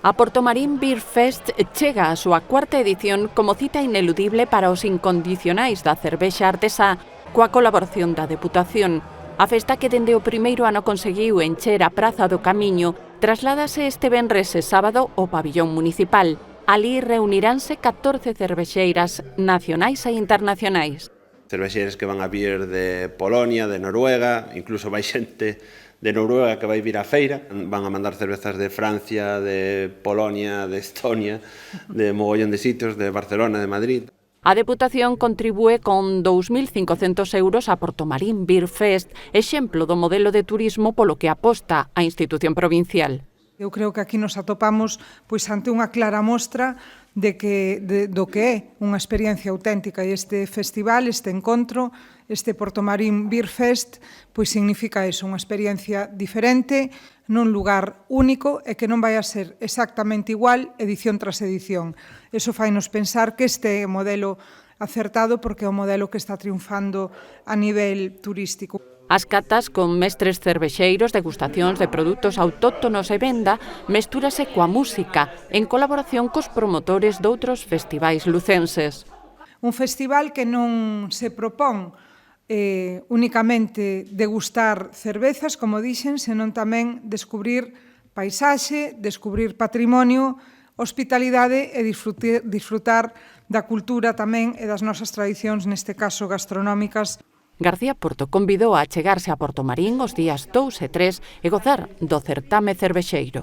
A Portomarín Beer Fest chega a súa cuarta edición como cita ineludible para os incondicionais da cervexa artesá coa colaboración da Deputación. A festa que dende o primeiro ano conseguiu encher a Praza do Camiño trasládase este venres e sábado ao pabillón municipal. Alí reuniránse 14 cervexeiras nacionais e internacionais. Cervexeiras que van a vir de Polonia, de Noruega, incluso vai xente de Noruega que vai vir á feira. Van a mandar cervezas de Francia, de Polonia, de Estonia, de mogollón de sitios, de Barcelona, de Madrid. A Deputación contribúe con 2.500 euros a Portomarín Beer Fest, exemplo do modelo de turismo polo que aposta a institución provincial. Eu creo que aquí nos atopamos ante unha clara mostra do que é unha experiencia auténtica, e este festival, este encontro, este Portomarín Beer Fest, significa eso, unha experiencia diferente, nun lugar único e que non vai a ser exactamente igual edición tras edición. Eso fainos pensar que este é o modelo acertado porque é o modelo que está triunfando a nivel turístico. As catas con mestres cervexeiros, degustacións de produtos autóctonos e venda mestúrase coa música, en colaboración cos promotores doutros festivais lucenses. Un festival que non se propón únicamente degustar cervezas, como dixen, senón tamén descubrir paisaxe, descubrir patrimonio, hospitalidade e disfrutar da cultura tamén e das nosas tradicións, neste caso gastronómicas. García Porto convidou a achegarse a Portomarín os días 2 e 3 e gozar do certame cervexeiro.